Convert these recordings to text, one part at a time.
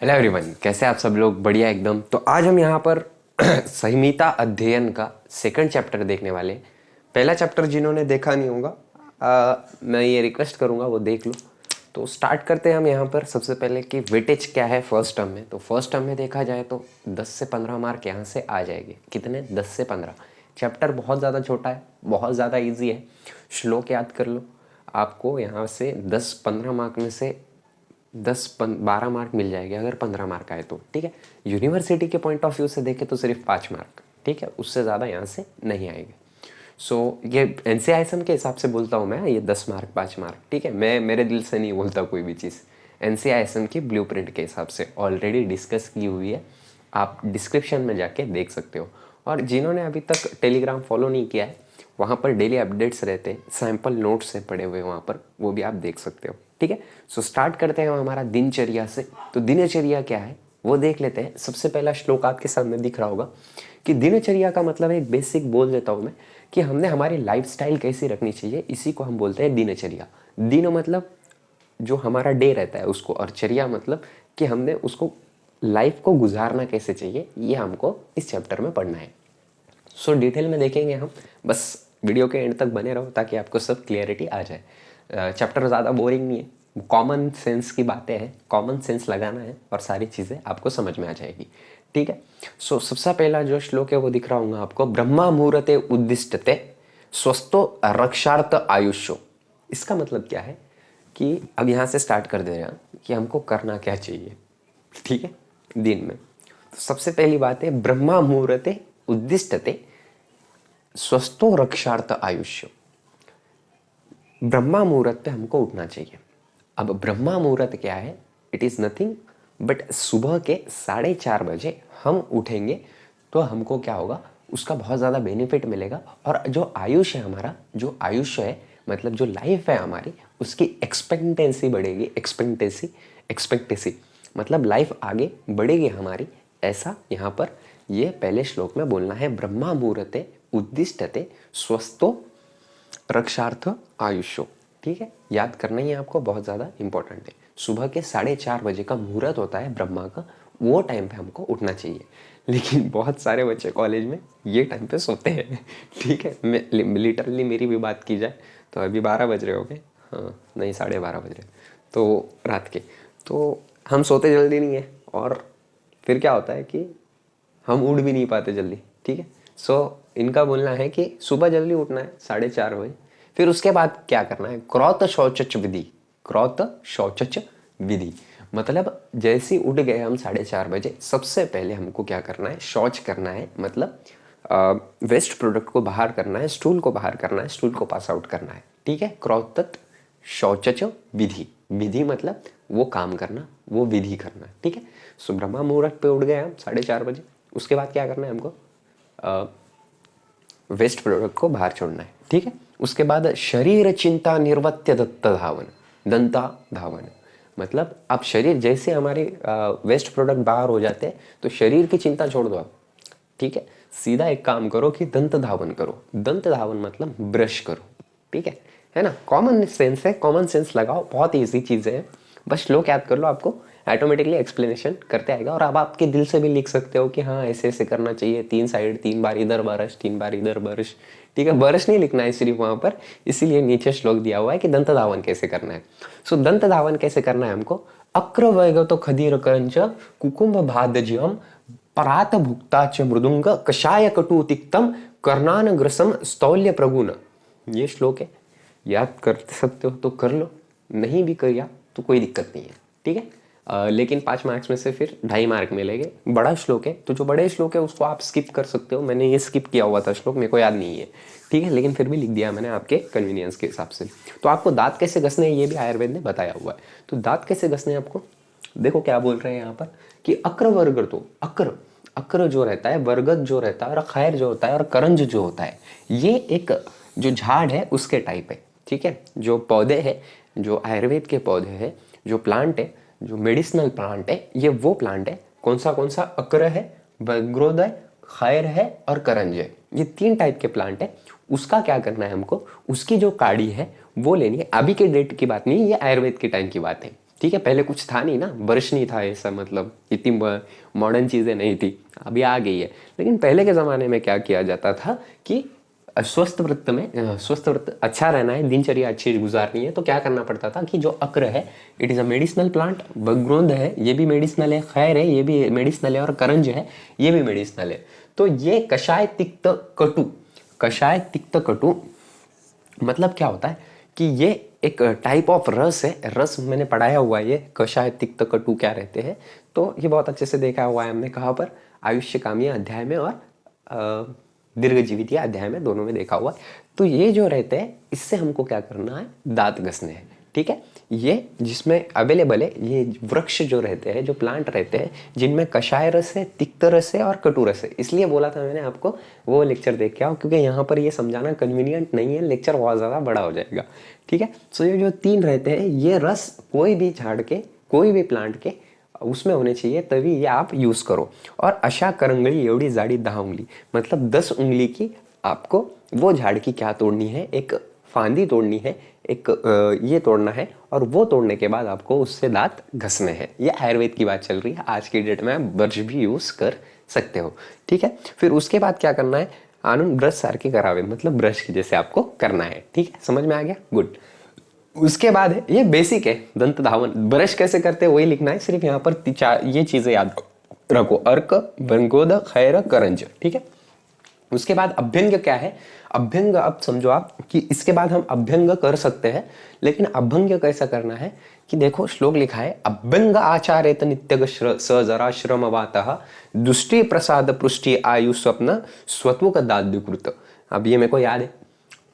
Hello everyone, कैसे आप सब लोग? बढ़िया एकदम। तो आज हम यहाँ पर संहिता अध्ययन का सेकंड चैप्टर देखने वाले हैं। पहला चैप्टर जिन्होंने देखा नहीं होगा, मैं ये रिक्वेस्ट करूँगा वो देख लो। तो स्टार्ट करते हैं हम यहाँ पर सबसे पहले कि वेटेज क्या है फर्स्ट टर्म में। तो फर्स्ट टर्म में देखा जाए तो 10 से 15 मार्क यहाँ से आ जाएंगे। कितने? 10 से 15। चैप्टर बहुत ज़्यादा छोटा है, बहुत ज़्यादा ईजी है। श्लोक याद कर लो, आपको यहाँ से 10-15 मार्क में से 10-12 मार्क मिल जाएंगे अगर 15 मार्क आए तो। ठीक है, यूनिवर्सिटी के पॉइंट ऑफ व्यू से देखें तो सिर्फ 5 मार्क। ठीक है, उससे ज़्यादा यहाँ से नहीं आएंगे। सो ये एनसीआईएसएम के हिसाब से बोलता हूँ मैं, ये 10 मार्क 5 मार्क। ठीक है, मैं मेरे दिल से नहीं बोलता कोई भी चीज़। एनसीआईएसएम की ब्लूप्रिंट के हिसाब से ऑलरेडी डिस्कस की हुई है, आप डिस्क्रिप्शन में जाके देख सकते हो। और जिन्होंने अभी तक टेलीग्राम फॉलो नहीं किया है, वहाँ पर डेली अपडेट्स रहते हैं, सैम्पल नोट्स से पड़े हुए वहाँ पर, वो भी आप देख सकते हो। ठीक है, सो स्टार्ट करते हैं हमारा दिनचर्या से। तो दिनचर्या क्या है वो देख लेते हैं। सबसे पहला श्लोक आपके सामने दिख रहा होगा कि दिनचर्या का मतलब एक बेसिक बोल देता हूँ मैं कि हमने हमारी लाइफस्टाइल कैसी रखनी चाहिए, इसी को हम बोलते हैं दिनचर्या। दिन मतलब जो हमारा डे रहता है उसको, और चर्या मतलब कि हमने उसको लाइफ को गुजारना कैसे चाहिए, ये हमको इस चैप्टर में पढ़ना है। सो डिटेल में देखेंगे हम, बस वीडियो के एंड तक बने रहो ताकि आपको सब क्लियरिटी आ जाए। चैप्टर ज़्यादा बोरिंग नहीं है, कॉमन सेंस की बातें हैं, कॉमन सेंस लगाना है और सारी चीज़ें आपको समझ में आ जाएगी। ठीक है, सो सबसे पहला जो श्लोक है वो दिख रहा होगा आपको, ब्रह्मा मुहूर्ते उद्दिष्टते स्वस्थो रक्षार्थ आयुष्यो। इसका मतलब क्या है कि अब यहाँ से स्टार्ट कर दे रहे हैं कि हमको करना क्या चाहिए। ठीक है, दिन में तो सबसे पहली बात है ब्रह्मा मुहूर्ते उद्दिष्टते स्वस्थो रक्षार्थ आयुष्य। ब्रह्मा मुहूर्त पे हमको उठना चाहिए। अब ब्रह्मा मुहूर्त क्या है? इट इज़ नथिंग बट सुबह के 4:30 बजे हम उठेंगे तो हमको क्या होगा, उसका बहुत ज़्यादा बेनिफिट मिलेगा। और जो आयुष्य है हमारा, जो आयुष्य है मतलब जो लाइफ है हमारी, उसकी एक्सपेक्टेंसी बढ़ेगी। एक्सपेक्टेंसी मतलब लाइफ आगे बढ़ेगी हमारी, ऐसा यहाँ पर ये पहले श्लोक में बोलना है। ब्रह्मा मुहूर्ते उद्दिष्टते स्वस्थो रक्षार्थ आयुष्यो। ठीक है, याद करना ही आपको, बहुत ज़्यादा इंपॉर्टेंट है। सुबह के 4:30 बजे का मुहूर्त होता है ब्रह्मा का, वो टाइम पे हमको उठना चाहिए। लेकिन बहुत सारे बच्चे कॉलेज में ये टाइम पे सोते हैं। ठीक है, मैं लिटरली मेरी भी बात की जाए तो अभी 12 बज रहे हो गए, हाँ नहीं 12:30 बज रहे तो रात के। तो हम सोते जल्दी नहीं है और फिर क्या होता है कि हम उठ भी नहीं पाते जल्दी। ठीक है, सो इनका बोलना है कि सुबह जल्दी उठना है 4:30 बजे। फिर उसके बाद क्या करना है, क्रौत शौचच विधि। क्रौत शौचच विधि मतलब जैसे ही उठ गए हम 4:30 बजे, सबसे पहले हमको क्या करना है, शौच करना है। मतलब वेस्ट प्रोडक्ट को बाहर करना है, स्टूल को बाहर करना है, स्टूल को पास आउट करना है। ठीक है, क्रौत शौचच विधि। विधि मतलब वो काम करना, वो विधि करना। ठीक है, सो ब्रह्मा मुहूर्त पे उठ गए हम 4:30 बजे। उसके बाद क्या करना है हमको, वेस्ट प्रोडक्ट को बाहर छोड़ना है। ठीक है, उसके बाद शरीर चिंता निर्वत्य दत्त धावन। दंता धावन मतलब आप शरीर जैसे हमारे वेस्ट प्रोडक्ट बाहर हो जाते हैं तो शरीर की चिंता छोड़ दो आप। ठीक है, सीधा एक काम करो कि दंत धावन करो। दंत धावन मतलब ब्रश करो। ठीक है ना, कॉमन सेंस है, कॉमन सेंस लगाओ, बहुत ईजी चीज़ें हैं। बस श्लोक याद कर लो, आपको ऑटोमेटिकली एक्सप्लेनेशन करते आएगा। और अब आपके दिल से भी लिख सकते हो कि हाँ ऐसे ऐसे करना चाहिए, 3 साइड, 3 बार इधर बरस, 3 बार इधर बरस। ठीक है, बरस नहीं लिखना है सिर्फ वहाँ पर, इसीलिए नीचे श्लोक दिया हुआ है कि दंत धावन कैसे करना है। सो दंत धावन कैसे करना है हमको, अक्र वैगतो खदीर कंच कुकुम्भ भादज्यम परात भुक्ता च मृदुंग कषाय कटु तिक्तम कर्णान ग्रसम स्तौल्य प्रगुण। ये श्लोक है, याद कर सकते हो तो कर लो, नहीं भी करिया तो कोई दिक्कत नहीं है। ठीक है, लेकिन 5 मार्क्स में से फिर 2.5 मार्क मिलेंगे। बड़ा श्लोक है तो जो बड़े श्लोक है उसको आप स्किप कर सकते हो। मैंने ये स्किप किया हुआ था श्लोक, मेरे को याद नहीं है। ठीक है, लेकिन फिर भी लिख दिया मैंने आपके कन्वीनियंस के हिसाब से। तो आपको दांत कैसे घसने हैं ये भी आयुर्वेद ने बताया हुआ है। तो दांत कैसे घसने हैं आपको, देखो क्या बोल रहे हैं यहाँ पर कि अक्र वर्ग, तो अक्र जो रहता है, वर्गत जो रहता है, और खैर जो होता है, और करंज जो होता है, ये एक जो झाड़ है उसके टाइप है। ठीक है, जो पौधे हैं, जो आयुर्वेद के पौधे हैं, जो प्लांट है, जो मेडिसिनल प्लांट है, ये वो प्लांट है। कौन सा अक्र है, वर्ग्रोद है, खैर है और करंज है। ये 3 टाइप के प्लांट है। उसका क्या करना है हमको, उसकी जो काड़ी है वो लेनी है। अभी के डेट की बात नहीं, ये आयुर्वेद के टाइम की बात है। ठीक है, पहले कुछ था नहीं ना, ब्रश नहीं था ऐसा, मतलब इतनी मॉडर्न चीज़ें नहीं थी, अभी आ गई है। लेकिन पहले के ज़माने में क्या किया जाता था कि स्वस्थ व्रत अच्छा रहना है, दिनचर्या अच्छी गुजारनी है, तो क्या करना पड़ता था कि जो अक्र है, it is a medicinal plant, बगरोंद है ये भी मेडिसिनल है, खैर है ये भी मेडिसिनल है, और करंज है ये भी मेडिसिनल है। तो ये कषाय तिक्त कटु मतलब क्या होता है कि ये एक टाइप ऑफ रस है, रस मैंने पढ़ाया हुआ है, ये कषाय तिक्त कटु क्या रहते हैं, तो ये बहुत अच्छे से देखा हुआ है हमने, कहाँ पर, आयुष्य कामीय अध्याय में और दीर्घ जीवितीय अध्याय में, दोनों में देखा हुआ है। तो ये जो रहते हैं, इससे हमको क्या करना है, दांत घसने हैं, ठीक है। ये जिसमें अवेलेबल है, ये वृक्ष जो रहते हैं, जो प्लांट रहते हैं, जिनमें कषाय रस है, तिक्त रस है और कटु रस है। इसलिए बोला था मैंने आपको वो लेक्चर देख के आओ, क्योंकि यहाँ पर ये समझाना कन्वीनियंट नहीं है, लेक्चर बहुत ज़्यादा बड़ा हो जाएगा, ठीक है। सो ये जो 3 रहते हैं, ये रस कोई भी झाड़ के, कोई भी प्लांट के उसमें होने चाहिए, तभी ये आप यूज करो। और अशा करंगळी एवढी जाडी 10 उंगली, मतलब 10 उंगली की आपको वो झाड़ की क्या तोड़नी है, एक फांदी तोड़नी है, एक ये तोड़ना है, और वो तोड़ने के बाद आपको उससे दांत घसने हैं। ये आयुर्वेद की बात चल रही है, आज की डेट में आप ब्रश भी यूज कर सकते हो, ठीक है। फिर उसके बाद क्या करना है, आनंद ब्रश सारखे करावे, मतलब ब्रश की जैसे आपको करना है, ठीक है, समझ में आ गया, गुड। उसके बाद है, ये बेसिक है, दंत धावन, ब्रश कैसे करते हैं वही लिखना है, सिर्फ यहाँ पर ये चीजें याद रखो, अर्क, बंगोद, खैर, करंज, ठीक है। उसके बाद अभ्यंग क्या है, अभ्यंग अब समझो आप कि इसके बाद हम अभ्यंग कर सकते हैं, लेकिन अभ्यंग कैसा करना है कि देखो श्लोक लिखा है, अभ्यंग आचारेत नित्यग सजरा श्रमवातः दुष्टि प्रसाद पृष्टि आयु स्वप्न स्वत्वक दाद्युकृत। अब ये मेरे को याद है,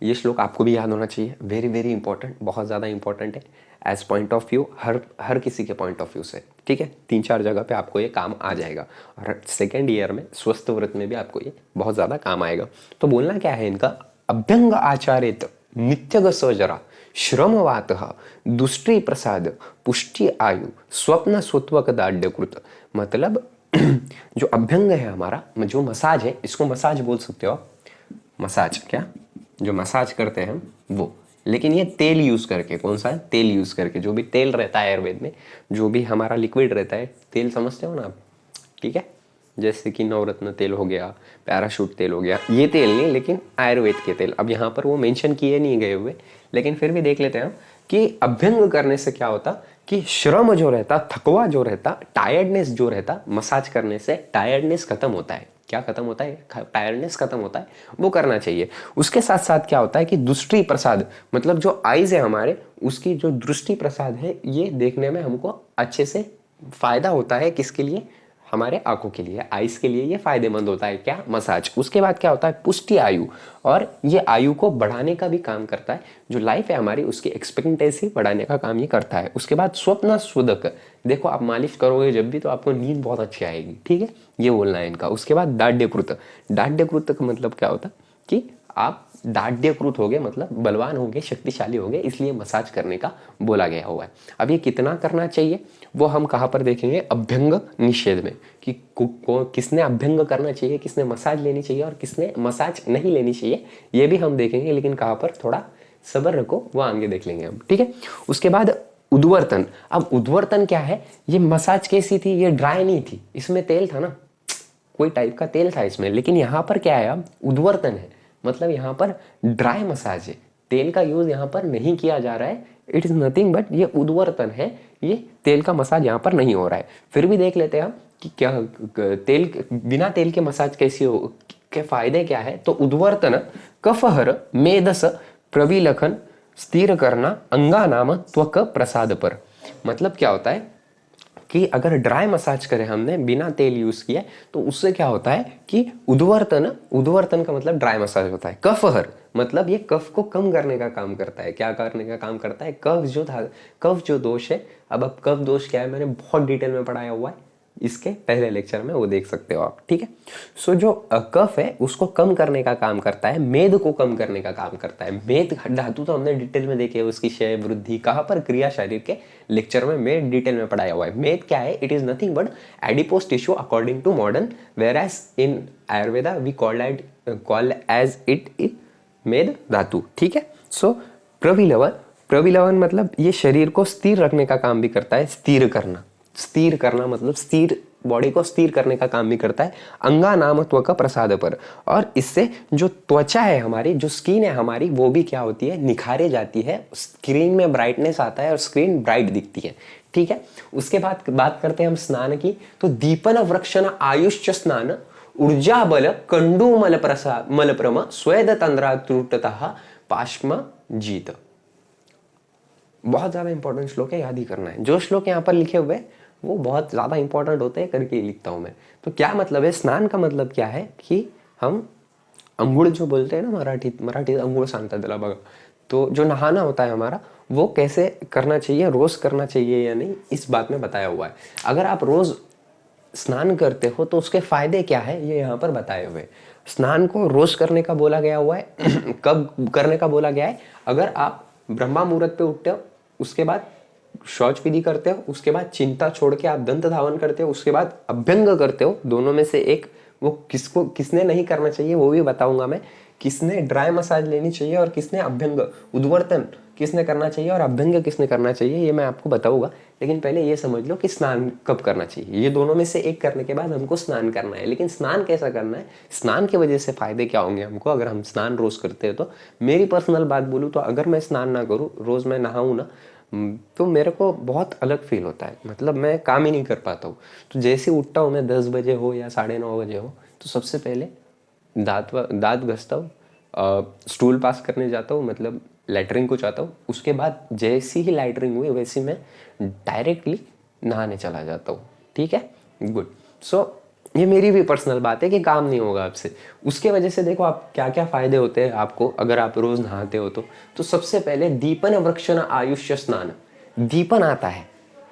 ये श्लोक आपको भी याद होना चाहिए, वेरी वेरी इंपॉर्टेंट, बहुत ज़्यादा इंपॉर्टेंट है एज पॉइंट ऑफ व्यू, हर किसी के पॉइंट ऑफ व्यू से, ठीक है। 3-4 जगह पे आपको ये काम आ जाएगा, और सेकेंड ईयर में स्वस्थ व्रत में भी आपको ये बहुत ज़्यादा काम आएगा। तो बोलना क्या है इनका, अभ्यंग आचारेत नित्यग सजरा श्रमवातः दुष्टि प्रसाद पुष्टि आयु स्वप्न स्वत्वक दाढ़्यकृत। मतलब जो अभ्यंग है हमारा, जो मसाज है, इसको मसाज बोल सकते हो आप, मसाज क्या, जो मसाज करते हैं वो, लेकिन ये तेल यूज करके, कौन सा है, तेल यूज करके, जो भी तेल रहता है आयुर्वेद में, जो भी हमारा लिक्विड रहता है, तेल समझते हो ना आप, ठीक है, जैसे कि नवरत्न तेल हो गया, पैराशूट तेल हो गया, ये तेल नहीं, लेकिन आयुर्वेद के तेल। अब यहाँ पर वो मेंशन किए नहीं गए हुए, लेकिन फिर भी देख लेते हैं कि अभ्यंग करने से क्या होता कि श्रम जो रहता, थकवा जो रहता, टायर्डनेस जो रहता, मसाज करने से टायर्डनेस खत्म होता है। क्या खत्म होता है, टायर्डनेस खत्म होता है, वो करना चाहिए। उसके साथ साथ क्या होता है कि दृष्टि प्रसाद, मतलब जो आईज है हमारे, उसकी जो दृष्टि प्रसाद है, ये देखने में हमको अच्छे से फायदा होता है, किसके लिए, हमारे आंखों के लिए, आइस के लिए ये फायदेमंद होता है, क्या, मसाज। उसके बाद क्या होता है, पुष्टि आयु, और ये आयु को बढ़ाने का भी काम करता है, जो लाइफ है हमारी उसकी एक्सपेक्टेंसी बढ़ाने का काम ये करता है। उसके बाद स्वप्न सुदक, देखो आप मालिश करोगे जब भी तो आपको नींद बहुत अच्छी आएगी, ठीक है, ये बोलना है इनका। उसके बाद दाढ़्यकृत, दाढ़्यकृत का मतलब क्या होता कि आप दाढ़्यकृत हो गए, मतलब बलवान हो गए, शक्तिशाली हो गए, इसलिए मसाज करने का बोला गया हुआ है। अब ये कितना करना चाहिए वो हम कहाँ पर देखेंगे, अभ्यंग निषेध में, कि किसने अभ्यंग करना चाहिए, किसने मसाज लेनी चाहिए और किसने मसाज नहीं लेनी चाहिए, ये भी हम देखेंगे, लेकिन कहाँ पर, थोड़ा सब्र रखो, वो आगे देख लेंगे हम, ठीक है। उसके बाद उद्वर्तन, अब उद्वर्तन क्या है, ये मसाज कैसी थी, ये ड्राई नहीं थी, इसमें तेल था ना, कोई टाइप का तेल था इसमें, लेकिन यहाँ पर क्या है, अब उद्वर्तन है, मतलब यहाँ पर ड्राई मसाज है, तेल का यूज यहाँ पर नहीं किया जा रहा है, इट इज नथिंग बट ये उद्वर्तन है, ये तेल का मसाज यहाँ पर नहीं हो रहा है। फिर भी देख लेते हैं हम कि क्या तेल, बिना तेल के मसाज कैसी हो, के फायदे क्या है। तो उद्वर्तन कफहर मेदस प्रविलखन स्थिर करना अंगा नाम त्वक प्रसाद पर, मतलब क्या होता है कि अगर ड्राई मसाज करें हमने बिना तेल यूज किया, तो उससे क्या होता है कि उद्वर्तन का मतलब ड्राई मसाज होता है। कफहर मतलब ये कफ को कम करने का काम करता है। क्या करने का काम करता है, कफ जो दोष है, अब कफ दोष क्या है मैंने बहुत डिटेल में पढ़ाया हुआ है इसके पहले लेक्चर में, वो देख सकते हो आप, ठीक है। सो जो कफ है उसको कम करने का काम करता है, मेद को कम करने का काम करता है। मेद धातु तो हमने डिटेल में देखे, उसकी क्षय वृद्धि कहाँ पर, क्रिया शरीर के लेक्चर में मैं डिटेल में पढ़ाया हुआ है। मेद क्या है, it is nothing but adipose tissue according to modern, where as in Ayurveda we call as it मेद धातु, ठीक है। सो प्रविलव प्रविलवन मतलब ये शरीर को स्थिर रखने का काम भी करता है, स्थिर करना मतलब स्थिर, बॉडी को स्थिर करने का काम भी करता है। अंगा नामत्व का प्रसाद पर, और इससे जो त्वचा है हमारी, जो स्किन है हमारी, वो भी क्या होती है, निखारे जाती है, स्क्रीन में ब्राइटनेस आता है और स्क्रीन ब्राइट दिखती है। ठीक है, उसके बाद बात करते हैं हम स्नान की। तो दीपन वृक्षण आयुष्च स्नान ऊर्जा बल कंडू मल प्रसाद मलप्रम स्वेद तंद्रा त्रुटतः पाश्म जीत। बहुत ज्यादा इंपॉर्टेंट श्लोक है, याद ही करना है। जो श्लोक यहाँ पर लिखे हुए वो बहुत ज्यादा इंपॉर्टेंट होते हैं, करके लिखता हूं मैं। तो क्या मतलब है, स्नान का मतलब क्या है कि हम अंघुळ जो बोलते हैं ना, मराठी अंघुळ सांगतात त्याला बघा। तो जो नहाना होता है हमारा, वो कैसे करना चाहिए, रोज करना चाहिए या नहीं, इस बात में बताया हुआ है। अगर आप रोज स्नान करते हो तो उसके फायदे क्या है, ये यहाँ पर बताए हुए। स्नान को रोज करने का बोला गया हुआ है। कब करने का बोला गया है, अगर आप ब्रह्मा मुहूर्त पे उठते हो, उसके बाद शौच विधि करते हो, उसके बाद चिंता छोड़ के आप दंत धावन करते हो, उसके बाद अभ्यंग करते हो, दोनों में से एक, वो किसने नहीं करना चाहिए वो भी बताऊंगा मैं। किसने ड्राई मसाज लेनी चाहिए और किसने अभ्यंग, उद्वर्तन किसने करना चाहिए और अभ्यंग किसने करना चाहिए, ये मैं आपको बताऊंगा। लेकिन पहले ये समझ लो कि स्नान कब करना चाहिए। ये दोनों में से एक करने के बाद हमको स्नान करना है। लेकिन स्नान कैसा करना है, स्नान की वजह से फायदे क्या होंगे हमको अगर हम स्नान रोज करते हैं। तो मेरी पर्सनल बात बोलूँ तो अगर मैं स्नान ना करूँ, रोज मैं नहाऊँ ना, तो मेरे को बहुत अलग फील होता है, मतलब मैं काम ही नहीं कर पाता हूँ। तो जैसे उठता हूँ मैं 10 बजे हो या 9:30 बजे हो, तो सबसे पहले दांत घसता हूँ, स्टूल पास करने जाता हूँ, मतलब लैटरिन को जाता हूँ। उसके बाद जैसी ही लैटरिन हुई वैसे मैं डायरेक्टली नहाने चला जाता हूँ। ठीक है, गुड। सो ये मेरी भी पर्सनल बात है कि काम नहीं होगा आपसे। उसके वजह से देखो आप क्या क्या फायदे होते हैं आपको अगर आप रोज नहाते हो तो सबसे पहले दीपन वृक्षण आयुष्य स्नान। दीपन आता है,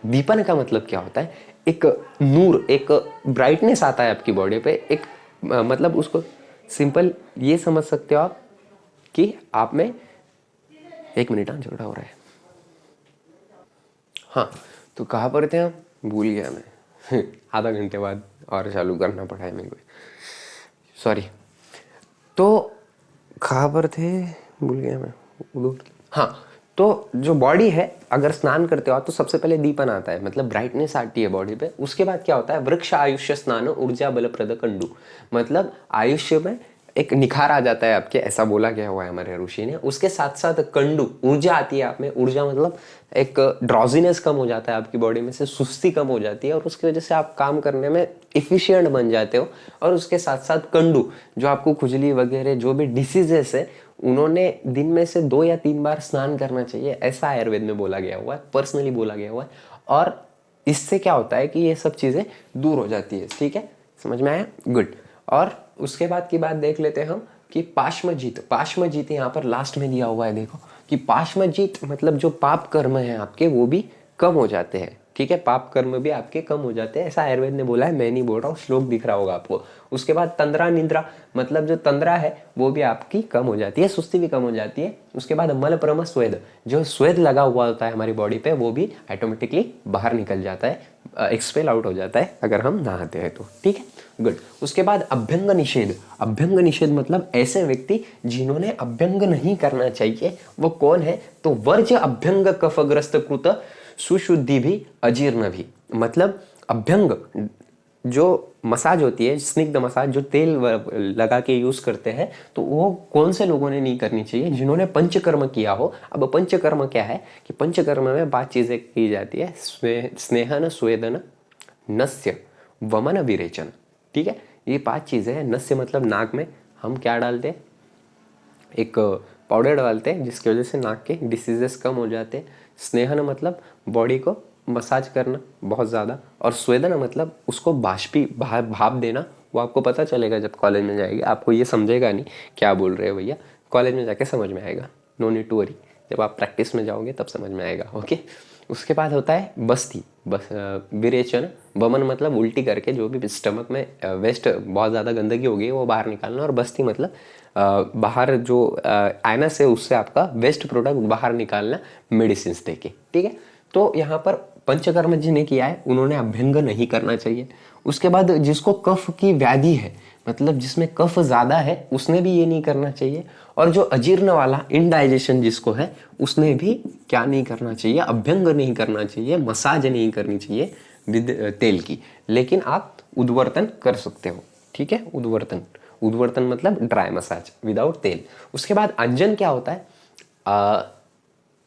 दीपन का मतलब क्या होता है, एक नूर, एक ब्राइटनेस आता है आपकी बॉडी पे। एक मतलब उसको सिंपल ये समझ सकते हो आप कि आप में, एक मिनट झगड़ा हो रहा है। हाँ, तो कहाँ पर थे हम, भूल गया मैं। आधा घंटे बाद और चालू करना पड़ा है मेरे को, सॉरी। तो कहाँ पर थे, भूल गया मैं। हाँ, तो जो बॉडी है, अगर स्नान करते हो तो सबसे पहले दीपन आता है, मतलब ब्राइटनेस आती है बॉडी पे। उसके बाद क्या होता है, वृक्ष आयुष्य स्नान ऊर्जा बलप्रद कंडू, मतलब आयुष्य में एक निखार आ जाता है आपके, ऐसा बोला गया हुआ है हमारे ऋषि ने। उसके साथ साथ कंडू, ऊर्जा आती है आप में। ऊर्जा मतलब एक ड्रॉजीनेस कम हो जाता है आपकी बॉडी में से, सुस्ती कम हो जाती है और उसकी वजह से आप काम करने में इफिशियंट बन जाते हो। और उसके साथ साथ कंडू, जो आपको खुजली वगैरह जो भी डिसीजेस है, उन्होंने दिन में से 2 या 3 बार स्नान करना चाहिए, ऐसा आयुर्वेद में बोला गया हुआ है, पर्सनली बोला गया हुआ है। और इससे क्या होता है कि ये सब चीजें दूर हो जाती है। ठीक है, समझ में आया, गुड। और उसके बाद की बात देख लेते हैं हम कि पाश्मजीत। पाश्मजीत यहाँ पर लास्ट में दिया हुआ है, देखो कि पाश्मजीत मतलब जो पाप कर्म है आपके वो भी कम हो जाते हैं। ठीक है, पाप कर्म भी आपके कम हो जाते हैं, ऐसा आयुर्वेद ने बोला है, मैं नहीं बोल रहा हूँ, श्लोक दिख रहा होगा आपको। उसके बाद तंद्रा निद्रा, मतलब जो तंद्रा है वो भी आपकी कम हो जाती है, सुस्ती भी कम हो जाती है। उसके बाद मल प्रम स्वेद, जो स्वेद लगा हुआ होता है हमारी बॉडी पे, वो भी ऑटोमेटिकली बाहर निकल जाता है, एक्सपेल आउट हो जाता है अगर हम नहाते हैं तो। ठीक है, गुड। उसके बाद अभ्यंग निषेध। अभ्यंग निषेध मतलब ऐसे व्यक्ति जिन्होंने अभ्यंग नहीं करना चाहिए, वो कौन है, तो वर्ज्य अभ्यंग कफग्रस्त कृत सुशुद्धि भी अजीर्ण भी। मतलब अभ्यंग जो मसाज होती है, स्निग्ध मसाज, जो तेल लगा के यूज करते हैं, तो वो कौन से लोगों ने नहीं करनी चाहिए, जिन्होंने पंचकर्म किया हो। अब पंचकर्म क्या है कि पंचकर्म में 5 चीजें की जाती है, स्नेहन, स्वेदन, नस्य, वमन, विरेचन। ठीक है, ये 5 चीजें हैं। नस्य मतलब नाक में हम क्या डालते हैं, एक पाउडर डालते हैं जिसकी वजह से नाक के डिसीजेस कम हो जाते हैं। स्नेहन मतलब बॉडी को मसाज करना बहुत ज़्यादा, और स्वेदन मतलब उसको भाप देना। वो आपको पता चलेगा जब कॉलेज में जाएगा, आपको ये समझेगा नहीं क्या बोल रहे हो भैया, कॉलेज में जाके समझ में आएगा, नो नीड टू वरी। जब आप प्रैक्टिस में जाओगे तब समझ में आएगा। ओके, उसके बाद होता है बस्ती, विरेचन। वमन मतलब उल्टी करके जो भी स्टमक में वेस्ट बहुत ज़्यादा गंदगी हो गई वो बाहर निकालना, और बस्ती मतलब बाहर जो आयनस है उससे आपका वेस्ट प्रोडक्ट बाहर निकालना, मेडिसिन देके। ठीक है, तो यहाँ पर पंचकर्म जिन्हें किया है उन्होंने अभ्यंग नहीं करना चाहिए। उसके बाद जिसको कफ की व्याधि है, मतलब जिसमें कफ ज्यादा है उसने भी ये नहीं करना चाहिए, और जो अजीर्ण वाला इनडाइजेशन जिसको है उसने भी क्या नहीं करना चाहिए, अभ्यंग नहीं करना चाहिए, मसाज नहीं करनी चाहिए विद तेल की। लेकिन आप उद्वर्तन कर सकते हो, ठीक है। उद्वर्तन, उद्वर्तन मतलब ड्राई मसाज विदाउट तेल। उसके बाद अंजन क्या होता है,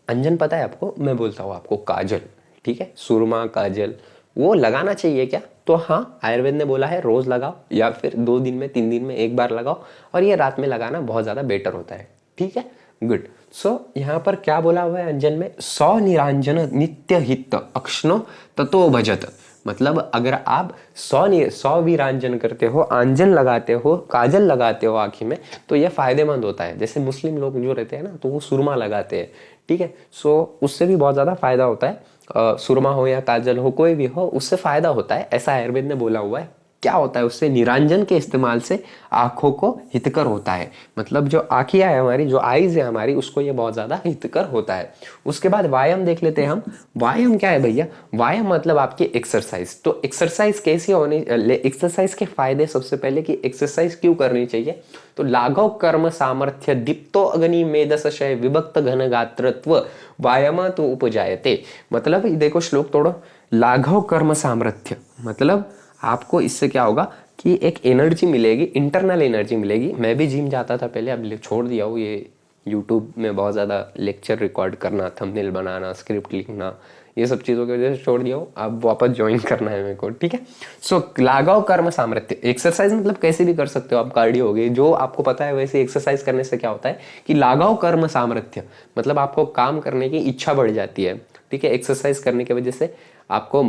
अंजन पता है आपको, मैं बोलता हूँ आपको, काजल, ठीक है, सुरमा काजल वो लगाना चाहिए क्या, तो हाँ आयुर्वेद ने बोला है रोज लगाओ, या फिर 2 दिन में 3 दिन में एक बार लगाओ, और ये रात में लगाना बहुत ज्यादा बेटर होता है, ठीक है, गुड। सो यहाँ पर क्या बोला हुआ है अंजन में, 100 निरांजन नित्य हित अक्षणो ततो भजत। मतलब अगर आप 100 वीरांजन करते हो, आंजन लगाते हो, काजल लगाते हो आंखी में, तो ये फायदेमंद होता है। जैसे मुस्लिम लोग जो रहते हैं ना, तो वो सुरमा लगाते हैं, ठीक है। सो उससे भी बहुत ज्यादा फायदा होता है, सुरमा हो या काजल हो, कोई भी हो, उससे फायदा होता है, ऐसा आयुर्वेद ने बोला हुआ है। क्या होता है उससे, निरांजन के इस्तेमाल से आंखों को हितकर होता है। मतलब जो आंखियां है हमारी, जो आईज है हमारी, उसको ये बहुत ज्यादा हितकर होता है। उसके बाद व्यायाम देख लेते हैं हम। व्यायाम क्या है भैया, व्यायाम मतलब आपकी एक्सरसाइज। तो एक्सरसाइज कैसी होनी, एक्सरसाइज के फायदे, सबसे पहले कि एक्सरसाइज क्यों करनी चाहिए, तो लाघव कर्म सामर्थ्य दीप्तो अग्नि मेदसशय विभक्त घन गात्रत्व व्यायाम तो उपजायते। मतलब देखो श्लोक तोड़ो, लाघव कर्म सामर्थ्य मतलब आपको इससे क्या होगा कि एक एनर्जी मिलेगी, इंटरनल एनर्जी मिलेगी। मैं भी जिम जाता था पहले, अब छोड़ दिया हूँ, ये यूट्यूब में बहुत ज़्यादा लेक्चर रिकॉर्ड करना, थंबनेल बनाना, स्क्रिप्ट लिखना, ये सब चीज़ों की वजह से छोड़ दिया हूँ। अब वापस ज्वाइन करना है मेरे को, ठीक है। सो लाघव कर्म सामर्थ्य, एक्सरसाइज मतलब कैसे भी कर सकते हो आप, कार्डियो हो गई, जो आपको पता है वैसे एक्सरसाइज करने से क्या होता है कि लाघव कर्म सामर्थ्य मतलब आपको काम करने की इच्छा बढ़ जाती है, ठीक है। एक्सरसाइज करने की वजह से आपको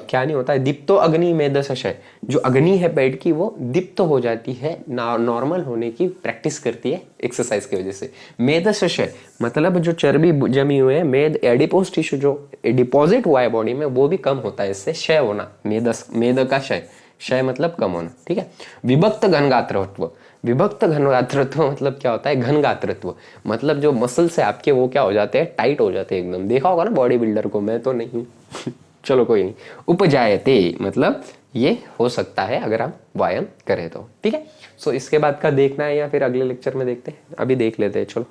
क्या नहीं होता है, दीप्तो अग्नि मेदसशय, जो अग्नि है पेट की वो दीप्त हो जाती है, नॉर्मल होने की प्रैक्टिस करती है एक्सरसाइज की वजह से। मेदसशय मतलब जो चर्बी जमी हुई है, मेद एडिपोज टिश्यू जो डिपॉजिट हुआ है बॉडी में, वो भी कम होता है इससे, क्षय होना, मेद का क्षय, क्षय मतलब कम होना, ठीक है। विभक्त घनगात्रत्व, विभक्त घनगात्रत्व मतलब क्या होता है, घनगात्रत्व मतलब जो मसल्स है आपके वो क्या हो जाते हैं, टाइट हो जाते हैं एकदम। देखा होगा ना बॉडी बिल्डर को, मैं तो नहीं हूँ चलो कोई नहीं। उपजायते मतलब ये हो सकता है अगर आप व्यायाम करें तो, ठीक है। सो इसके बाद का देखना है या फिर अगले लेक्चर में देखते हैं, अभी देख लेते हैं, चलो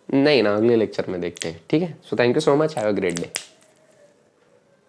नहीं ना, अगले लेक्चर में देखते हैं, ठीक है। So thank you so much, have a great day.